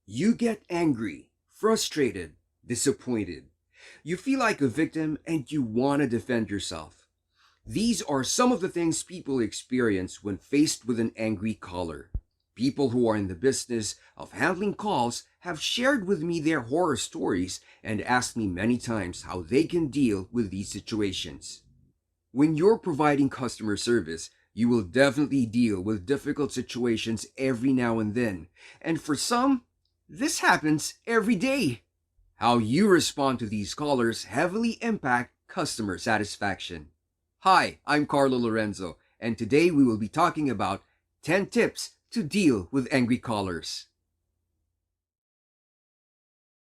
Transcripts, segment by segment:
You get angry, frustrated, disappointed. You feel like a victim and you want to defend yourself. These are some of the things people experience when faced with an angry caller. People who are in the business of handling calls have shared with me their horror stories and asked me many times how they can deal with these situations. When you're providing customer service, you will definitely deal with difficult situations every now and then. And for some, this happens every day. How you respond to these callers heavily impact customer satisfaction. Hi, I'm Carlo Lorenzo, and today we will be talking about 10 tips to deal with angry callers.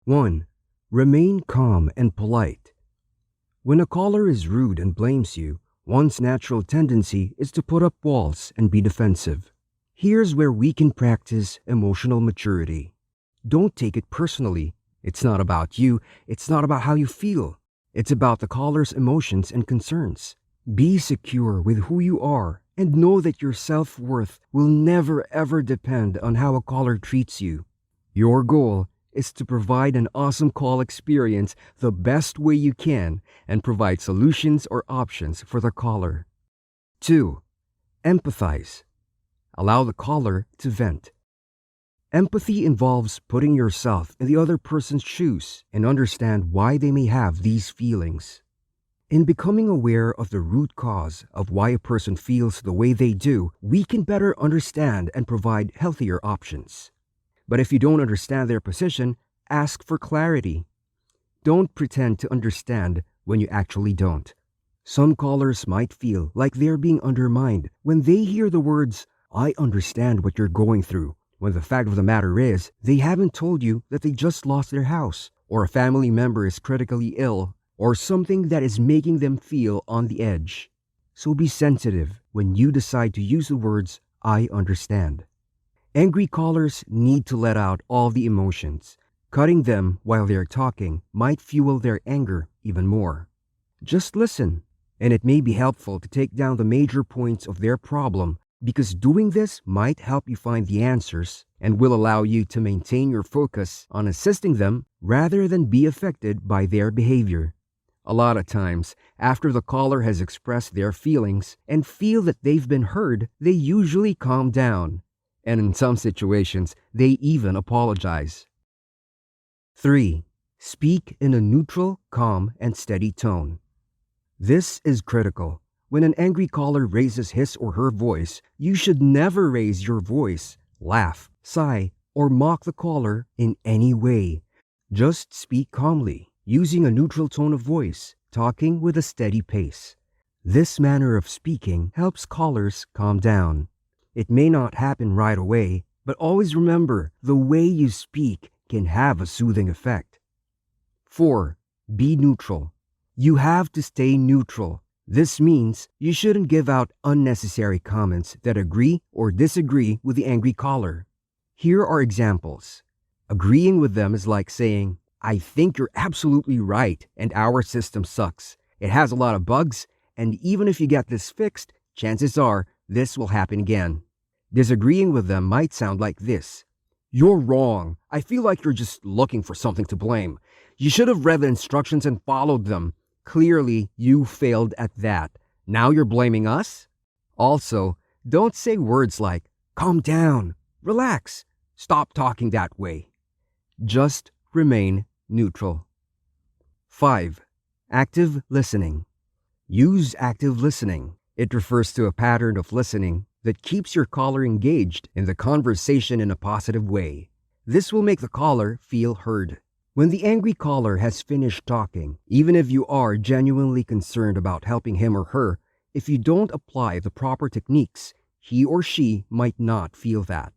1. Remain calm and polite. When a caller is rude and blames you, one's natural tendency is to put up walls and be defensive. Here's where we can practice emotional maturity. Don't take it personally. It's not about you, it's not about how you feel. It's about the caller's emotions and concerns. Be secure with who you are and know that your self-worth will never ever depend on how a caller treats you. Your goal is to provide an awesome call experience the best way you can and provide solutions or options for the caller. 2. Empathize. Allow the caller to vent. Empathy involves putting yourself in the other person's shoes and understand why they may have these feelings. In becoming aware of the root cause of why a person feels the way they do, we can better understand and provide healthier options. But if you don't understand their position, ask for clarity. Don't pretend to understand when you actually don't. Some callers might feel like they're being undermined when they hear the words, "I understand what you're going through," when the fact of the matter is, they haven't told you that they just lost their house, or a family member is critically ill, or something that is making them feel on the edge. So be sensitive when you decide to use the words, "I understand." Angry callers need to let out all the emotions. Cutting them while they're talking might fuel their anger even more. Just listen, and it may be helpful to take down the major points of their problem because doing this might help you find the answers and will allow you to maintain your focus on assisting them rather than be affected by their behavior. A lot of times, after the caller has expressed their feelings and feel that they've been heard, they usually calm down. And in some situations, they even apologize. 3. Speak in a neutral, calm, and steady tone. This is critical. When an angry caller raises his or her voice, you should never raise your voice, laugh, sigh, or mock the caller in any way. Just speak calmly, using a neutral tone of voice, talking with a steady pace. This manner of speaking helps callers calm down. It may not happen right away, but always remember, the way you speak can have a soothing effect. 4. Be neutral. You have to stay neutral. This means you shouldn't give out unnecessary comments that agree or disagree with the angry caller. Here are examples. Agreeing with them is like saying, "I think you're absolutely right and our system sucks. It has a lot of bugs, and even if you get this fixed, chances are this will happen again." Disagreeing with them might sound like this. "You're wrong. I feel like you're just looking for something to blame. You should have read the instructions and followed them. Clearly, you failed at that. Now you're blaming us?" Also, don't say words like, "Calm down, relax, stop talking that way." Just remain neutral. 5. Active listening. Use active listening. It refers to a pattern of listening that keeps your caller engaged in the conversation in a positive way. This will make the caller feel heard. When the angry caller has finished talking, even if you are genuinely concerned about helping him or her, if you don't apply the proper techniques, he or she might not feel that.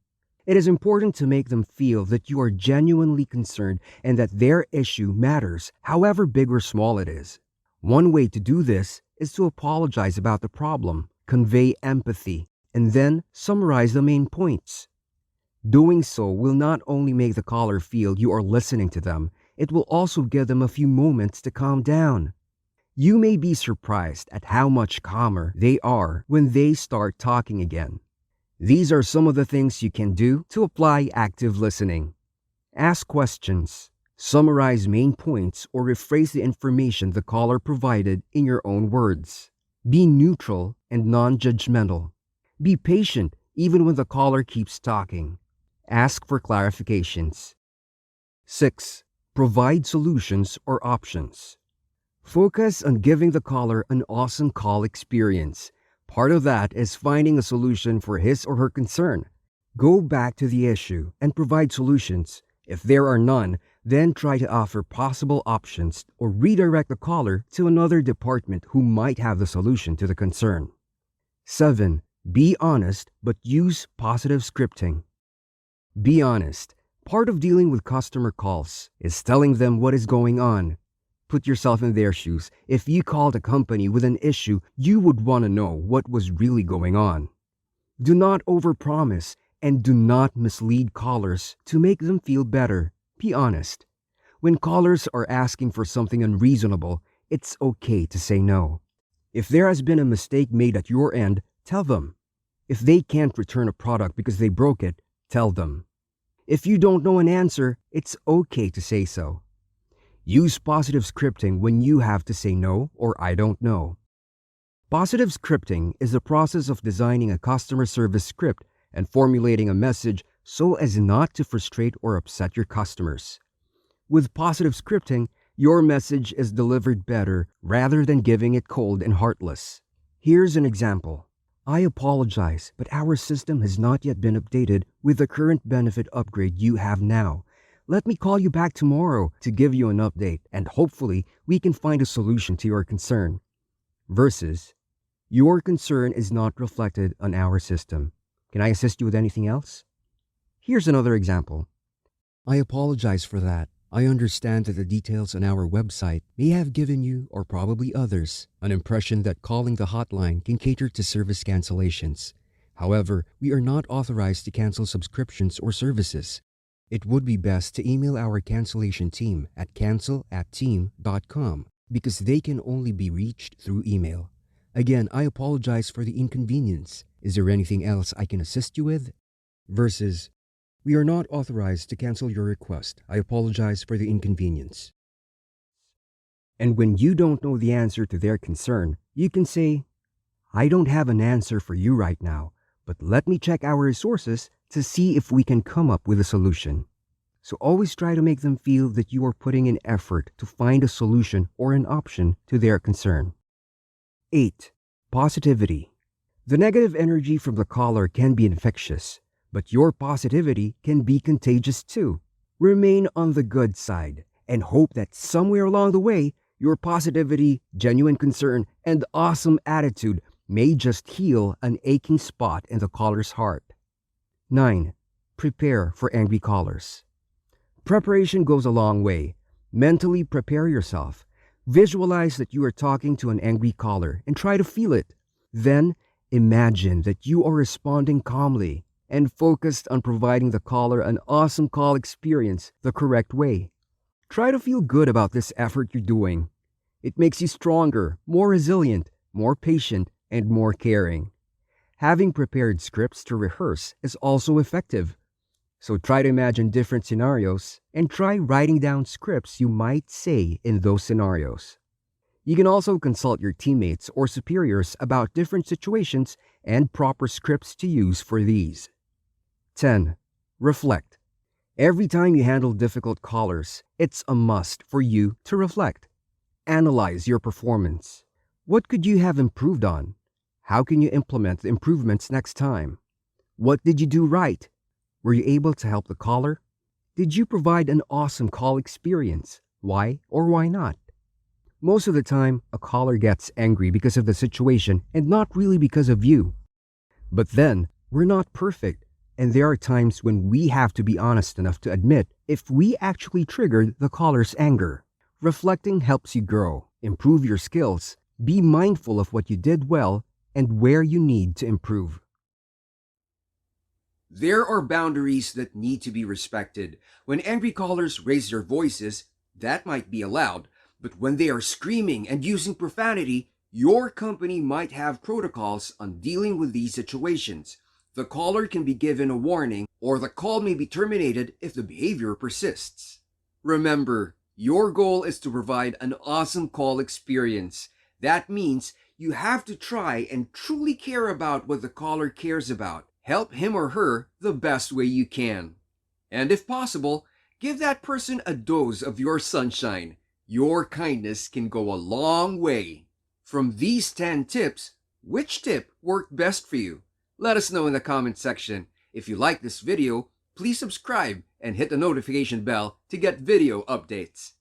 It is important to make them feel that you are genuinely concerned and that their issue matters, however big or small it is. One way to do this is to apologize about the problem, convey empathy, and then summarize the main points. Doing so will not only make the caller feel you are listening to them, it will also give them a few moments to calm down. You may be surprised at how much calmer they are when they start talking again. These are some of the things you can do to apply active listening. Ask questions. Summarize main points or rephrase the information the caller provided in your own words. Be neutral and non-judgmental. Be patient even when the caller keeps talking. Ask for clarifications. 6. Provide solutions or options. Focus on giving the caller an awesome call experience. Part of that is finding a solution for his or her concern. Go back to the issue and provide solutions. If there are none, then try to offer possible options or redirect the caller to another department who might have the solution to the concern. 7. Be honest but use positive scripting. Be honest. Part of dealing with customer calls is telling them what is going on. Put yourself in their shoes. If you called a company with an issue, you would want to know what was really going on. Do not overpromise and do not mislead callers to make them feel better. Be honest. When callers are asking for something unreasonable, it's okay to say no. If there has been a mistake made at your end, tell them. If they can't return a product because they broke it, tell them. If you don't know an answer, it's okay to say so. Use positive scripting when you have to say no or I don't know. Positive scripting is the process of designing a customer service script and formulating a message so as not to frustrate or upset your customers. With positive scripting, your message is delivered better rather than giving it cold and heartless. Here's an example. I apologize, but our system has not yet been updated with the current benefit upgrade you have now. Let me call you back tomorrow to give you an update, and hopefully we can find a solution to your concern. Versus, your concern is not reflected on our system. Can I assist you with anything else? Here's another example. I apologize for that. I understand that the details on our website may have given you, or probably others, an impression that calling the hotline can cater to service cancellations. However, we are not authorized to cancel subscriptions or services. It would be best to email our cancellation team at cancel@team.com because they can only be reached through email. Again, I apologize for the inconvenience. Is there anything else I can assist you with? Versus, we are not authorized to cancel your request. I apologize for the inconvenience. And when you don't know the answer to their concern, you can say, I don't have an answer for you right now, but let me check our resources to see if we can come up with a solution. So always try to make them feel that you are putting in effort to find a solution or an option to their concern. 8. Positivity. The negative energy from the caller can be infectious, but your positivity can be contagious too. Remain on the good side and hope that somewhere along the way, your positivity, genuine concern, and awesome attitude may just heal an aching spot in the caller's heart. 9. Prepare for angry callers. Preparation goes a long way. Mentally prepare yourself. Visualize that you are talking to an angry caller and try to feel it. Then, imagine that you are responding calmly and focused on providing the caller an awesome call experience the correct way. Try to feel good about this effort you're doing. It makes you stronger, more resilient, more patient, and more caring. Having prepared scripts to rehearse is also effective. So try to imagine different scenarios and try writing down scripts you might say in those scenarios. You can also consult your teammates or superiors about different situations and proper scripts to use for these. 10. Reflect. Every time you handle difficult callers, it's a must for you to reflect. Analyze your performance. What could you have improved on? How can you implement the improvements next time? What did you do right? Were you able to help the caller? Did you provide an awesome call experience? Why or why not? Most of the time, a caller gets angry because of the situation and not really because of you. But then, we're not perfect, and there are times when we have to be honest enough to admit if we actually triggered the caller's anger. Reflecting helps you grow, improve your skills, be mindful of what you did well, and where you need to improve. There are boundaries that need to be respected. When angry callers raise their voices, that might be allowed, but when they are screaming and using profanity, your company might have protocols on dealing with these situations. The caller can be given a warning, or the call may be terminated if the behavior persists. Remember, your goal is to provide an awesome call experience. That means you have to try and truly care about what the caller cares about. Help him or her the best way you can. And if possible, give that person a dose of your sunshine. Your kindness can go a long way. From these 10 tips, which tip worked best for you? Let us know in the comment section. If you like this video, please subscribe and hit the notification bell to get video updates.